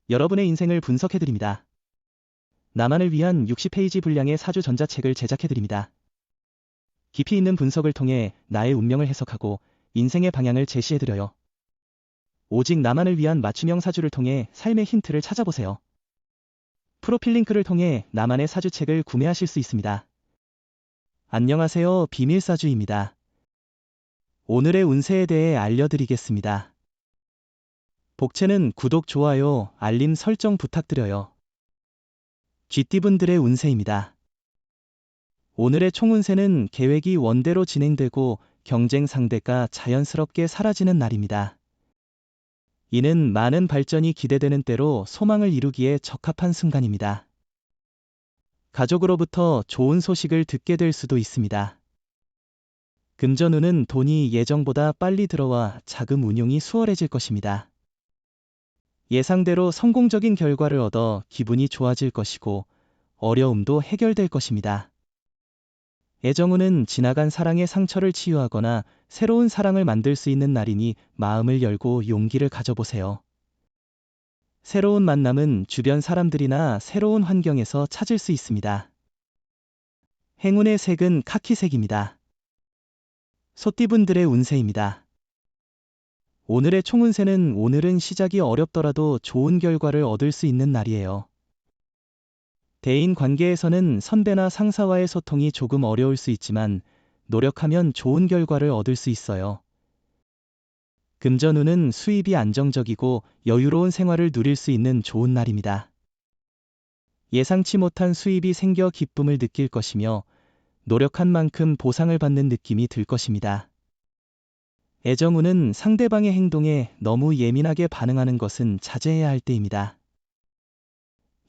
여러분의 인생을 분석해드립니다. 나만을 위한 60페이지 분량의 사주 전자책을 제작해드립니다. 깊이 있는 분석을 통해 나의 운명을 해석하고 인생의 방향을 제시해드려요. 오직 나만을 위한 맞춤형 사주를 통해 삶의 힌트를 찾아보세요. 프로필 링크를 통해 나만의 사주책을 구매하실 수 있습니다. 안녕하세요, 비밀사주입니다. 오늘의 운세에 대해 알려드리겠습니다. 복채는 구독, 좋아요, 알림 설정 부탁드려요. 쥐띠분들의 운세입니다. 오늘의 총운세는 계획이 원대로 진행되고 경쟁 상대가 자연스럽게 사라지는 날입니다. 이는 많은 발전이 기대되는 때로 소망을 이루기에 적합한 순간입니다. 가족으로부터 좋은 소식을 듣게 될 수도 있습니다. 금전운은 돈이 예정보다 빨리 들어와 자금 운용이 수월해질 것입니다. 예상대로 성공적인 결과를 얻어 기분이 좋아질 것이고 어려움도 해결될 것입니다. 애정운은 지나간 사랑의 상처를 치유하거나 새로운 사랑을 만들 수 있는 날이니 마음을 열고 용기를 가져보세요. 새로운 만남은 주변 사람들이나 새로운 환경에서 찾을 수 있습니다. 행운의 색은 카키색입니다. 소띠분들의 운세입니다. 오늘의 총운세는 오늘은 시작이 어렵더라도 좋은 결과를 얻을 수 있는 날이에요. 대인 관계에서는 선배나 상사와의 소통이 조금 어려울 수 있지만 노력하면 좋은 결과를 얻을 수 있어요. 금전운은 수입이 안정적이고 여유로운 생활을 누릴 수 있는 좋은 날입니다. 예상치 못한 수입이 생겨 기쁨을 느낄 것이며 노력한 만큼 보상을 받는 느낌이 들 것입니다. 애정운은 상대방의 행동에 너무 예민하게 반응하는 것은 자제해야 할 때입니다.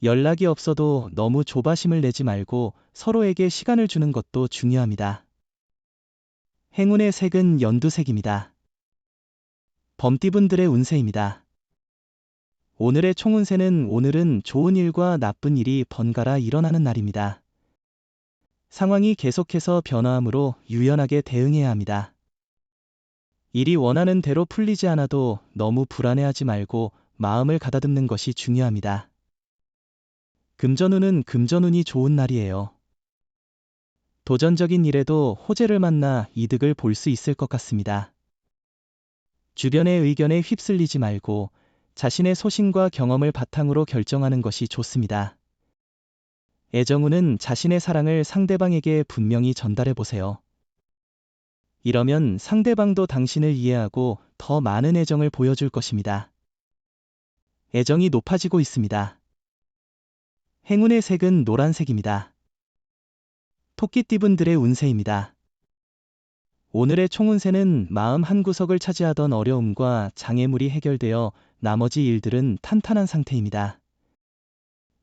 연락이 없어도 너무 조바심을 내지 말고 서로에게 시간을 주는 것도 중요합니다. 행운의 색은 연두색입니다. 범띠분들의 운세입니다. 오늘의 총운세는 오늘은 좋은 일과 나쁜 일이 번갈아 일어나는 날입니다. 상황이 계속해서 변화하므로 유연하게 대응해야 합니다. 일이 원하는 대로 풀리지 않아도 너무 불안해하지 말고 마음을 가다듬는 것이 중요합니다. 금전운은 금전운이 좋은 날이에요. 도전적인 일에도 호재를 만나 이득을 볼 수 있을 것 같습니다. 주변의 의견에 휩쓸리지 말고 자신의 소신과 경험을 바탕으로 결정하는 것이 좋습니다. 애정운은 자신의 사랑을 상대방에게 분명히 전달해 보세요. 이러면 상대방도 당신을 이해하고 더 많은 애정을 보여줄 것입니다. 애정이 높아지고 있습니다. 행운의 색은 노란색입니다. 토끼띠분들의 운세입니다. 오늘의 총운세는 마음 한구석을 차지하던 어려움과 장애물이 해결되어 나머지 일들은 탄탄한 상태입니다.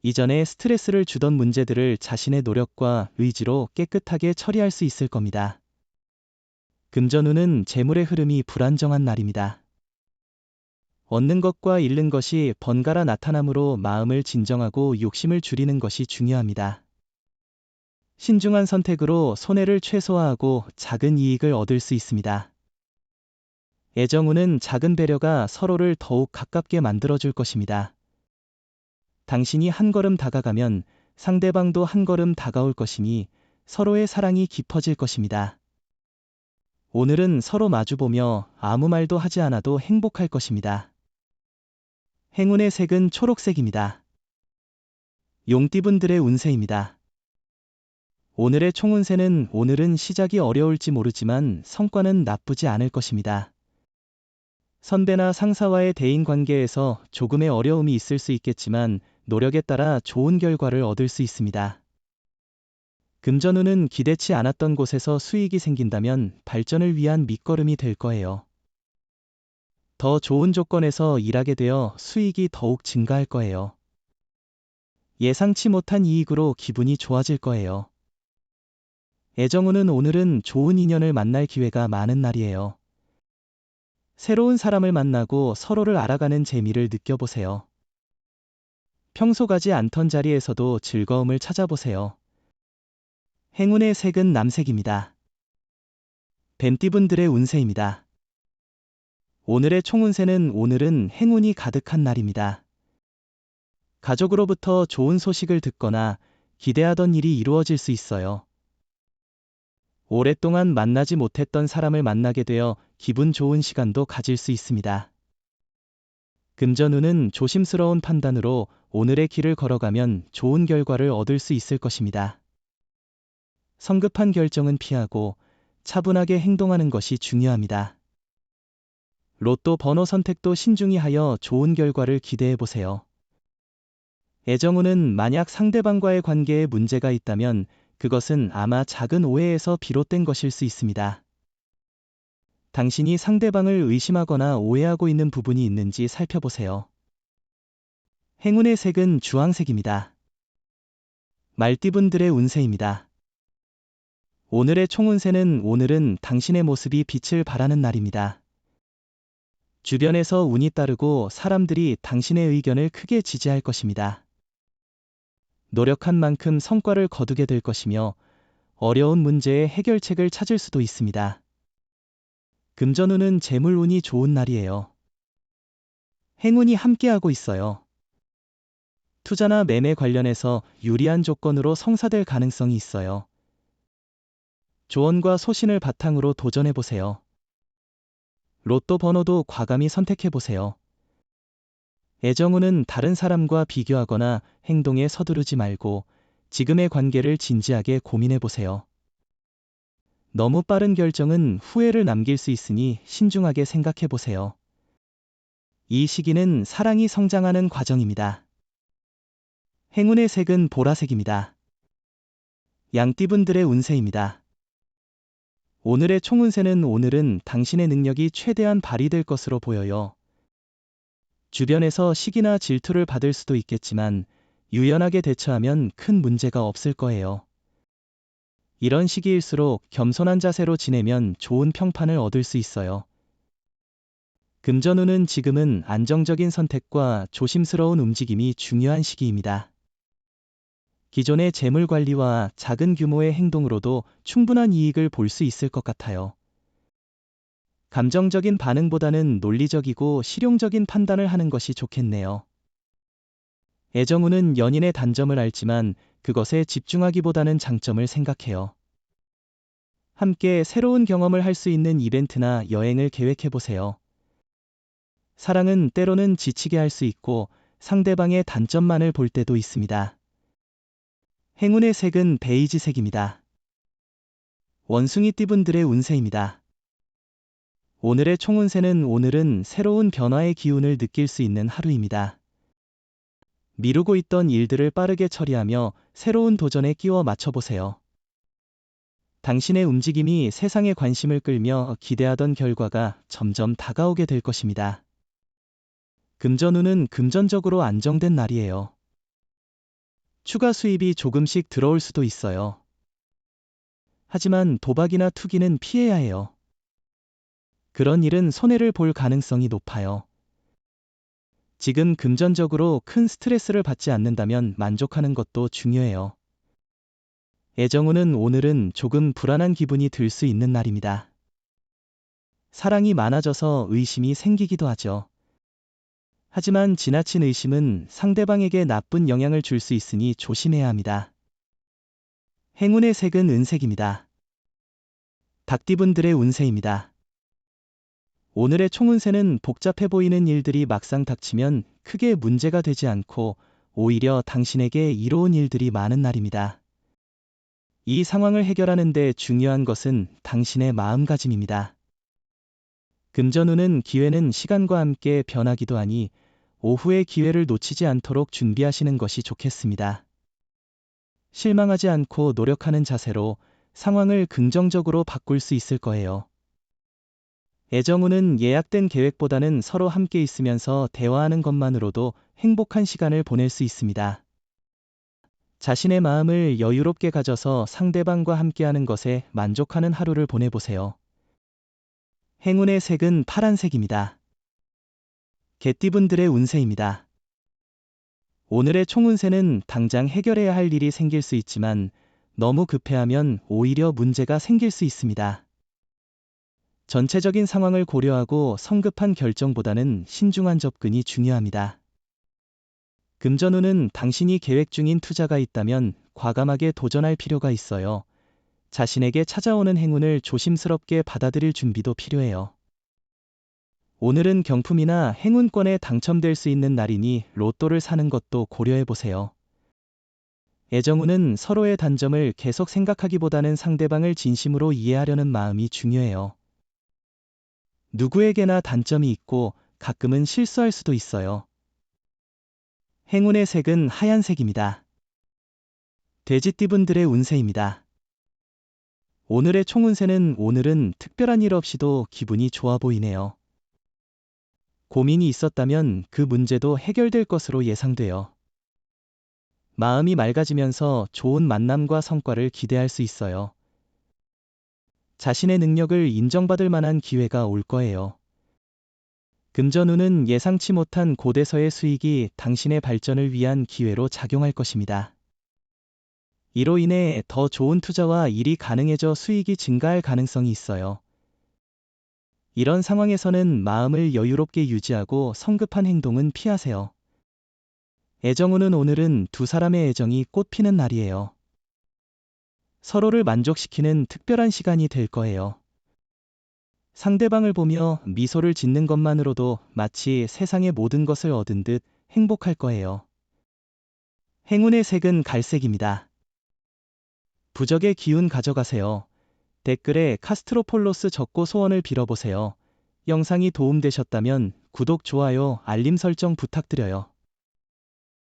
이전에 스트레스를 주던 문제들을 자신의 노력과 의지로 깨끗하게 처리할 수 있을 겁니다. 금전운은 재물의 흐름이 불안정한 날입니다. 얻는 것과 잃는 것이 번갈아 나타나므로 마음을 진정하고 욕심을 줄이는 것이 중요합니다. 신중한 선택으로 손해를 최소화하고 작은 이익을 얻을 수 있습니다. 애정운은 작은 배려가 서로를 더욱 가깝게 만들어줄 것입니다. 당신이 한 걸음 다가가면 상대방도 한 걸음 다가올 것이니 서로의 사랑이 깊어질 것입니다. 오늘은 서로 마주보며 아무 말도 하지 않아도 행복할 것입니다. 행운의 색은 초록색입니다. 용띠분들의 운세입니다. 오늘의 총운세는 오늘은 시작이 어려울지 모르지만 성과는 나쁘지 않을 것입니다. 선배나 상사와의 대인 관계에서 조금의 어려움이 있을 수 있겠지만 노력에 따라 좋은 결과를 얻을 수 있습니다. 금전운은 기대치 않았던 곳에서 수익이 생긴다면 발전을 위한 밑거름이 될 거예요. 더 좋은 조건에서 일하게 되어 수익이 더욱 증가할 거예요. 예상치 못한 이익으로 기분이 좋아질 거예요. 애정운은 오늘은 좋은 인연을 만날 기회가 많은 날이에요. 새로운 사람을 만나고 서로를 알아가는 재미를 느껴보세요. 평소 가지 않던 자리에서도 즐거움을 찾아보세요. 행운의 색은 남색입니다. 뱀띠분들의 운세입니다. 오늘의 총운세는 오늘은 행운이 가득한 날입니다. 가족으로부터 좋은 소식을 듣거나 기대하던 일이 이루어질 수 있어요. 오랫동안 만나지 못했던 사람을 만나게 되어 기분 좋은 시간도 가질 수 있습니다. 금전운은 조심스러운 판단으로 오늘의 길을 걸어가면 좋은 결과를 얻을 수 있을 것입니다. 성급한 결정은 피하고 차분하게 행동하는 것이 중요합니다. 로또 번호 선택도 신중히 하여 좋은 결과를 기대해 보세요. 애정운은 만약 상대방과의 관계에 문제가 있다면 그것은 아마 작은 오해에서 비롯된 것일 수 있습니다. 당신이 상대방을 의심하거나 오해하고 있는 부분이 있는지 살펴보세요. 행운의 색은 주황색입니다. 말띠분들의 운세입니다. 오늘의 총운세는 오늘은 당신의 모습이 빛을 발하는 날입니다. 주변에서 운이 따르고 사람들이 당신의 의견을 크게 지지할 것입니다. 노력한 만큼 성과를 거두게 될 것이며 어려운 문제의 해결책을 찾을 수도 있습니다. 금전운은 재물운이 좋은 날이에요. 행운이 함께하고 있어요. 투자나 매매 관련해서 유리한 조건으로 성사될 가능성이 있어요. 조언과 소신을 바탕으로 도전해보세요. 로또 번호도 과감히 선택해보세요. 애정운은 다른 사람과 비교하거나 행동에 서두르지 말고 지금의 관계를 진지하게 고민해보세요. 너무 빠른 결정은 후회를 남길 수 있으니 신중하게 생각해보세요. 이 시기는 사랑이 성장하는 과정입니다. 행운의 색은 보라색입니다. 양띠분들의 운세입니다. 오늘의 총운세는 오늘은 당신의 능력이 최대한 발휘될 것으로 보여요. 주변에서 시기나 질투를 받을 수도 있겠지만 유연하게 대처하면 큰 문제가 없을 거예요. 이런 시기일수록 겸손한 자세로 지내면 좋은 평판을 얻을 수 있어요. 금전운은 지금은 안정적인 선택과 조심스러운 움직임이 중요한 시기입니다. 기존의 재물 관리와 작은 규모의 행동으로도 충분한 이익을 볼 수 있을 것 같아요. 감정적인 반응보다는 논리적이고 실용적인 판단을 하는 것이 좋겠네요. 애정운은 연인의 단점을 알지만 그것에 집중하기보다는 장점을 생각해요. 함께 새로운 경험을 할 수 있는 이벤트나 여행을 계획해보세요. 사랑은 때로는 지치게 할 수 있고 상대방의 단점만을 볼 때도 있습니다. 행운의 색은 베이지색입니다. 원숭이띠분들의 운세입니다. 오늘의 총운세는 오늘은 새로운 변화의 기운을 느낄 수 있는 하루입니다. 미루고 있던 일들을 빠르게 처리하며 새로운 도전에 끼워 맞춰보세요. 당신의 움직임이 세상의 관심을 끌며 기대하던 결과가 점점 다가오게 될 것입니다. 금전운은 금전적으로 안정된 날이에요. 추가 수입이 조금씩 들어올 수도 있어요. 하지만 도박이나 투기는 피해야 해요. 그런 일은 손해를 볼 가능성이 높아요. 지금 금전적으로 큰 스트레스를 받지 않는다면 만족하는 것도 중요해요. 애정운은 오늘은 조금 불안한 기분이 들 수 있는 날입니다. 사랑이 많아져서 의심이 생기기도 하죠. 하지만 지나친 의심은 상대방에게 나쁜 영향을 줄 수 있으니 조심해야 합니다. 행운의 색은 은색입니다. 닭띠분들의 운세입니다. 오늘의 총운세는 복잡해 보이는 일들이 막상 닥치면 크게 문제가 되지 않고 오히려 당신에게 이로운 일들이 많은 날입니다. 이 상황을 해결하는 데 중요한 것은 당신의 마음가짐입니다. 금전운은 기회는 시간과 함께 변하기도 하니 오후의 기회를 놓치지 않도록 준비하시는 것이 좋겠습니다. 실망하지 않고 노력하는 자세로 상황을 긍정적으로 바꿀 수 있을 거예요. 애정운은 예약된 계획보다는 서로 함께 있으면서 대화하는 것만으로도 행복한 시간을 보낼 수 있습니다. 자신의 마음을 여유롭게 가져서 상대방과 함께하는 것에 만족하는 하루를 보내보세요. 행운의 색은 파란색입니다. 개띠분들의 운세입니다. 오늘의 총운세는 당장 해결해야 할 일이 생길 수 있지만 너무 급해하면 오히려 문제가 생길 수 있습니다. 전체적인 상황을 고려하고 성급한 결정보다는 신중한 접근이 중요합니다. 금전운은 당신이 계획 중인 투자가 있다면 과감하게 도전할 필요가 있어요. 자신에게 찾아오는 행운을 조심스럽게 받아들일 준비도 필요해요. 오늘은 경품이나 행운권에 당첨될 수 있는 날이니 로또를 사는 것도 고려해보세요. 애정운은 서로의 단점을 계속 생각하기보다는 상대방을 진심으로 이해하려는 마음이 중요해요. 누구에게나 단점이 있고 가끔은 실수할 수도 있어요. 행운의 색은 하얀색입니다. 돼지띠분들의 운세입니다. 오늘의 총운세는 오늘은 특별한 일 없이도 기분이 좋아 보이네요. 고민이 있었다면 그 문제도 해결될 것으로 예상돼요. 마음이 맑아지면서 좋은 만남과 성과를 기대할 수 있어요. 자신의 능력을 인정받을 만한 기회가 올 거예요. 금전운은 예상치 못한 곳에서의 수익이 당신의 발전을 위한 기회로 작용할 것입니다. 이로 인해 더 좋은 투자와 일이 가능해져 수익이 증가할 가능성이 있어요. 이런 상황에서는 마음을 여유롭게 유지하고 성급한 행동은 피하세요. 애정운은 오늘은 두 사람의 애정이 꽃피는 날이에요. 서로를 만족시키는 특별한 시간이 될 거예요. 상대방을 보며 미소를 짓는 것만으로도 마치 세상의 모든 것을 얻은 듯 행복할 거예요. 행운의 색은 갈색입니다. 부적의 기운 가져가세요. 댓글에 카스트로폴로스 적고 소원을 빌어보세요. 영상이 도움되셨다면 구독, 좋아요, 알림 설정 부탁드려요.